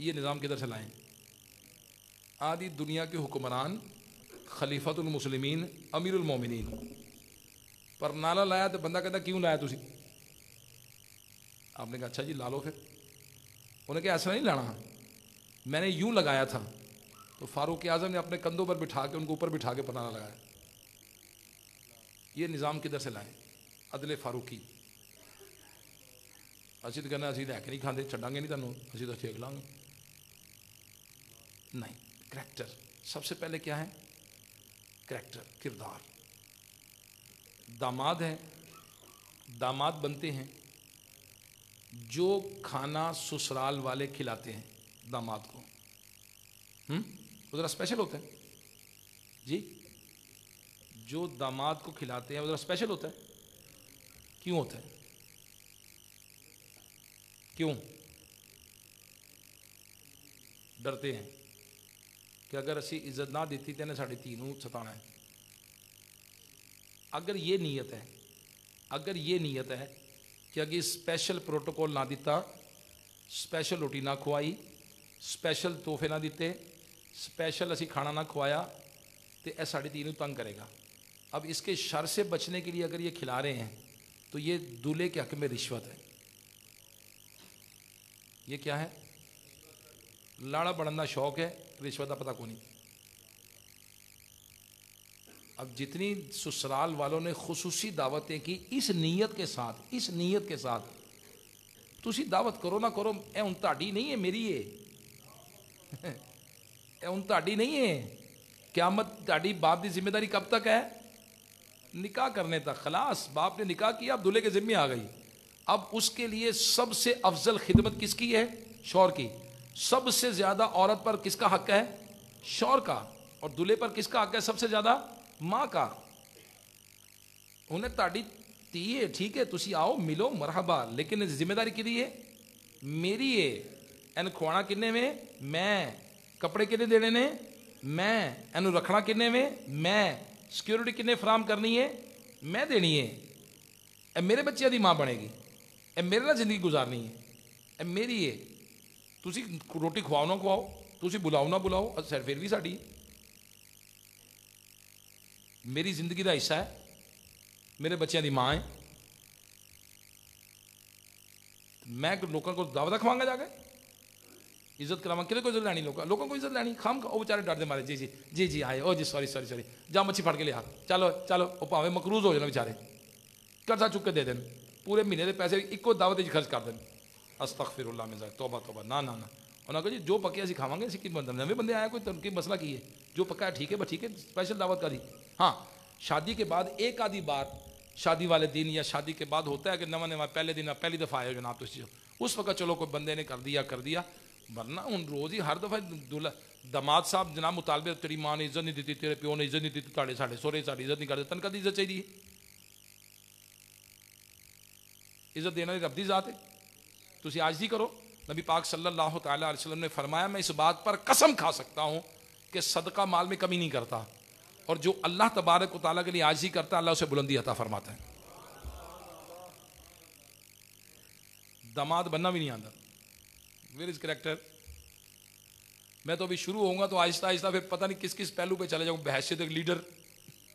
Speaker 1: یہ نظام کدھر سے لائیں؟ آدھی دنیا کے حکمران خلیفۃ المسلمین امیر المومنین پر نالا لایا تو بندہ کہتا کیوں لایا تسی؟ آپ نے کہا اچھا جی لا لو پھر. انہوں نے کہا ایسا نہیں لانا, میں نے یوں لگایا تھا. تو فاروق اعظم نے اپنے کندھوں پر بٹھا کے ان کو اوپر بٹھا کے پناہ لگایا. یہ نظام کدھر سے لائیں؟ عدل فاروقی. اسی تو کہنا اسی لے کے نہیں کھاندے, چھڈاں گے نہیں تینوں, اسی تو ٹھیک لیں گے. نہیں, کریکٹر سب سے پہلے کیا ہے؟ کریکٹر, کردار. داماد ہیں, داماد بنتے ہیں جو کھانا سسرال والے کھلاتے ہیں داماد کو. وہ ذرا اسپیشل ہوتا ہے جی, جو داماد کو کھلاتے ہیں وہ ذرا اسپیشل ہوتا ہے. کیوں ہوتا ہے؟ کیوں؟ ڈرتے ہیں کہ اگر اسی عزت نہ دیتی تو انہیں ساڑھی تینوں ستانا ہے. اگر یہ نیت ہے, اگر یہ نیت ہے کہ اگر اسپیشل پروٹوکول نہ دیتا, اسپیشل روٹی نہ کھوائی, اسپیشل تحفے نہ دیتے, اسپیشل اسی کھانا نہ کھوایا تو اے ساڑھی تینوں تنگ کرے گا. اب اس کے شر سے بچنے کے لیے اگر یہ کھلا رہے ہیں تو یہ دولہے کے حق میں رشوت ہے. یہ کیا ہے؟ لاڑا بڑھنا شوق ہے, رشوت کا پتہ کو نہیں. اب جتنی سسرال والوں نے خصوصی دعوتیں کی اس نیت کے ساتھ, اس نیت کے ساتھ, تسی دعوت کرو نہ کرو, اے ان تاڑی نہیں ہے میری, اے ان تاڑی نہیں ہے. قیامت تاڑی باپ دی ذمہ داری کب تک ہے؟ نکاح کرنے تک. خلاص باپ نے نکاح کیا, اب دولہے کے ذمہ آ گئی. اب اس کے لیے سب سے افضل خدمت کس کی ہے؟ شوہر کی. سب سے زیادہ عورت پر کس کا حق ہے؟ شوہر کا. اور دولہے پر کس کا حق ہے سب سے زیادہ؟ ماں کا. انہیں تاڑی تی ہے, ٹھیک ہے تسی آؤ ملو مرحبا, لیکن ذمہ داری کدی ہے؟ میری ہے. این کھوانا کنے میں, کپڑے کنے دینے نے میں, اینو رکھنا کنے میں, سیکیورٹی کنے فراہم کرنی ہے میں دینی ہے. اے میرے بچے دی ماں بنے گی, اے میرے نہ زندگی گزارنی ہے, اے میری ہے. تسی روٹی کھواؤ نہ کھواؤ, تسی بلاؤ نہ بلاؤ, پھر بھی ساڑی میری زندگی دا حصہ ہے, میرے بچیاں دی ماں ہے. میں لوگوں کو دعوت کھواؤں گا جا کے, عزت کراواں کدے کو عزت لینی, لوگوں کو عزت لینی خام. وہ بیچارے ڈرتے مارے, جی جی جی جی آئے, او جی سوری سوری سوری, جا مچھی پھڑ کے لیا, چلو چلو. وہ پاوے مقروض ہو جانا بیچارے, قرضہ چک کے دے دیں, پورے مہینے کے پیسے ایک دعوت خرچ کر دیں. استغفر اللہ میں ذات, توبہ توبہ, نہ نہ نہ. انہوں نے کہا جی جو پکے اسی کھاواں گے, اسی کی نویں بندے آیا کوئی تنقید مسئلہ کی ہے, جو پکا ہے ٹھیک ہے, بس ٹھیک ہے, اسپیشل دعوت کری. ہاں شادی کے بعد ایک آدھی بار شادی والے دن یا شادی کے بعد ہوتا ہے کہ نواں پہلے دن پہلی دفعہ آئے ہو جناب, تو اس وقت چلو کوئی بندے نے کر دیا, ورنہ ان روز ہی ہر دفعہ داماد صاحب جناب مطالبے, تیری ماں نے عزت نہیں دیتی, تیرے پیو نے عزت نہیں دیتی, تاڑے ساڑے سورے ساڑی عزت نہیں کرتے, تن کدی عزت چاہیے؟ عزت دینا رب دی ذات ہے, تسی آج ہی کرو. نبی پاک صلی اللہ تعالیٰ علیہ وسلم نے فرمایا میں اس بات پر قسم کھا سکتا ہوں کہ صدقہ مال میں کمی نہیں کرتا, اور جو اللہ تبارک و تعالیٰ کے لیے عاجزی کرتا ہے اللہ اسے بلندی عطا فرماتا ہے. داماد بننا بھی نہیں آتا. Where is character. میں تو ابھی شروع ہوں گا تو آہستہ آہستہ پھر پتہ نہیں کس کس پہلو پہ چلے جاؤں. بحیثیت ایک لیڈر,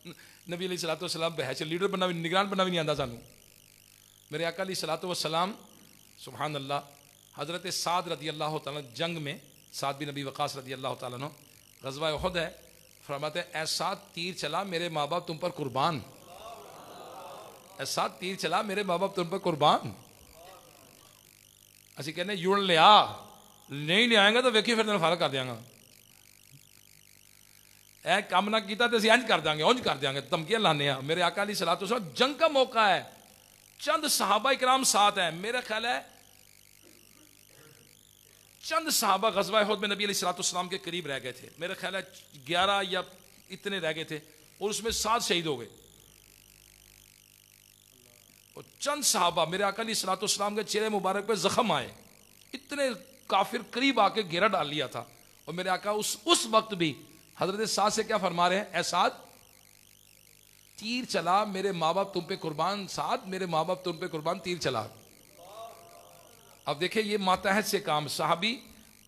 Speaker 1: نبی علیہ الصلوۃ والسلام بحیثیت لیڈر بننا بھی, نگران بننا بھی نہیں آتا سانوں. میرے آقا علیہ الصلوۃ والسلام سبحان اللہ, حضرت سعد رضی اللہ تعالیٰ جنگ میں, سعد بن ابی وقاص رضی اللہ تعالیٰ عنہ, غزوہ احد ہے, فرماتے ہیں اے سعد تیر چلا میرے ماں باپ تم پر قربان, اے سعد تیر چلا میرے ماں باپ تم پر قربان. اسی کہنے یون لیا, نہیں لے آئیں گا تو ویکھی پھر تینوں فارغ کر دیاں گا, اے کام نہ کیتا تو اسی انج کر دیں گے, اونج کر دیں گے, دھمکیاں لانے ہیں. میرے آقا علیہ الصلوۃ والسلام جنگ کا موقع ہے, چند صحابہ اکرام ساتھ ہیں, میرا خیال ہے چند صحابہ غزوہ احد میں نبی علیہ الصلوۃ والسلام کے قریب رہ گئے تھے. میرا خیال ہے 11 یا اتنے رہ گئے تھے, اور اس میں 7 شہید ہو گئے. اور چند صحابہ میرے آقا علیہ الصلوۃ والسلام کے چہرے مبارک پہ زخم آئے, اتنے کافر قریب آ کے گھیرا ڈال لیا تھا. اور میرے آقا اس وقت بھی حضرت سعد سے کیا فرما رہے ہیں, اے سعد تیر چلا میرے ماں باپ تم پہ قربان, سعد میرے ماں باپ تم پہ قربان, تیر چلا. اب دیکھیں یہ ماتحت سے کام, صحابی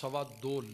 Speaker 1: 2.25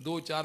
Speaker 1: 2, 4,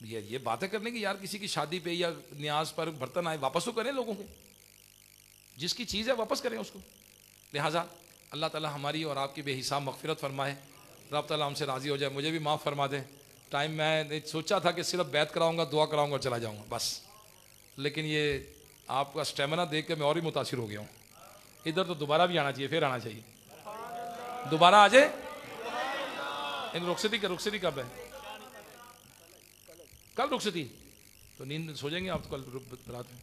Speaker 1: یہ باتیں کرنے کی یار کسی کی شادی پہ یا نیاز پر برتن آئے واپس تو کریں لوگوں کے, جس کی چیز ہے واپس کریں اس کو. لہٰذا اللہ تعالیٰ ہماری اور آپ کی بے حساب مغفرت فرمائے, رب تعالیٰ ہم سے راضی ہو جائے, مجھے بھی معاف فرما دیں. ٹائم میں نے سوچا تھا کہ صرف بیعت کراؤں گا, دعا کراؤں گا اور چلا جاؤں گا بس, لیکن یہ آپ کا اسٹیمنا دیکھ کے میں اور ہی متاثر ہو گیا ہوں. ادھر تو دوبارہ بھی آنا چاہیے, پھر آنا چاہیے, دوبارہ آ جائے. ان رخصتی کب ہے؟ کل رخصتی, تو نیند سو جائیں گے آپ کل رات میں.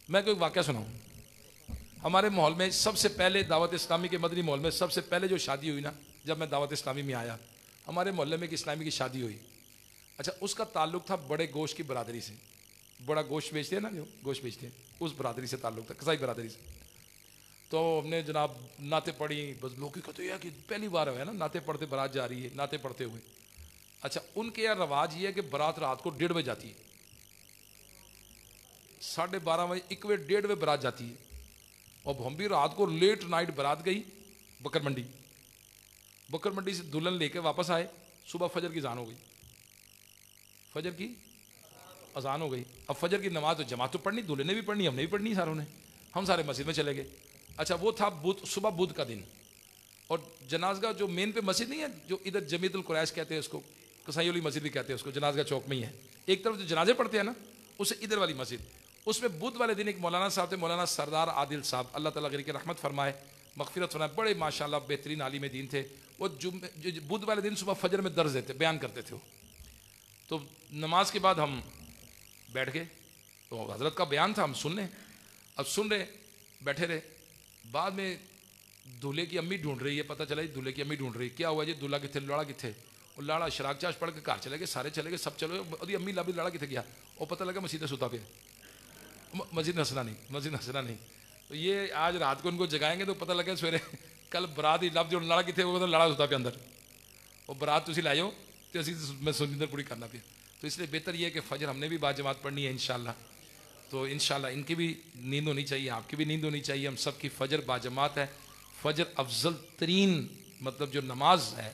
Speaker 1: میں کوئی واقعہ سناؤں. ہمارے ماحول میں سب سے پہلے دعوت اسلامی کے مدنی ماحول میں سب سے پہلے جو شادی ہوئی نا, جب میں دعوت اسلامی میں آیا, ہمارے محلے میں ایک اسلامی کی شادی ہوئی. اچھا, اس کا تعلق تھا بڑے گوشت کی برادری سے. بڑا گوشت بیچتے ہیں نا, جو گوشت بیچتے ہیں, اس برادری سے تعلق تھا, قصائی برادری سے. تو ہم نے جناب نعتیں پڑھی, بس لوگ کہتے ہیں کہ پہلی بار ہے نا نعتیں پڑھتے برات جا رہی ہے, نعتیں پڑھتے ہوئے. اچھا, ان کے یہاں رواج یہ ہے کہ برات رات کو 1:30 بجے جاتی ہے, 12:30 بجے 1 بجے 1:30 بجے برات جاتی ہے. اب ہم بھی رات کو لیٹ نائٹ برات گئی بکر منڈی, بکر منڈی سے دلہن لے کے واپس آئے, صبح فجر کی اذان ہو گئی, فجر کی اذان ہو گئی. اب فجر کی نماز تو جماعت تو پڑھنی, دلہن نے بھی پڑھنی, ہم نے بھی پڑھنی ساروں نے, ہم سارے مسجد میں چلے گئے. اچھا, وہ تھا صبح بدھ کا دن, اور جنازگاہ جو مین پہ مسجد نہیں ہے, جو ادھر جمیعت القریش کہتے ہیں اس کو, قصائی والی مسجد بھی کہتے ہیں اس کو, جنازگاہ چوک میں ہی ہے, ایک طرف جو جنازے پڑھتے ہیں نا اسے ادھر والی مسجد, اس میں بدھ والے دن ایک مولانا صاحب تھے, مولانا سردار عادل صاحب, اللہ تعالیٰ غیر کی رحمت فرمائے, مغفرت فرمائے, بڑے ماشاءاللہ بہترین عالم دین تھے. وہ بدھ والے دن صبح فجر میں درس دیتے, بیان کرتے تھے وہ. تو نماز کے بعد ہم بیٹھ گئے, تو حضرت کا بیان تھا, ہم سن لیں. اب سن رہے, بیٹھے رہے. بعد میں دولہے کی امی ڈھونڈ رہی ہے, پتہ چلا جی دولہے کی امی ڈھونڈ رہی ہے, کیا ہوا جی دولہا کتنے, لڑا کتنے. وہ لاڑا شراک چاش پڑھ کے گھر چلے گئے, سارے چلے گئے, سب چلے گئے, امی لابی لڑا کتنے گیا, اور پتہ لگا مسجد ستا پہ, مسجد نسنا نہیں. تو یہ آج رات کو ان کو جگائیں گے تو پتہ لگا سویرے کل برات ہی لب جو لڑا کتنے, وہ لڑا ستا پہ اندر, اور برات تھی لے جاؤ تو اسی میں سنیندر پوری کرنا پہ. تو اس لیے بہتر یہ ہے کہ فجر ہم نے بھی باجماعت پڑھنی ہے انشاءاللہ. تو انشاءاللہ ان کی بھی نیند ہونی چاہیے, آپ کی بھی نیند ہونی چاہیے, ہم سب کی فجر باجماعت ہے. فجر افضل ترین مطلب جو نماز ہے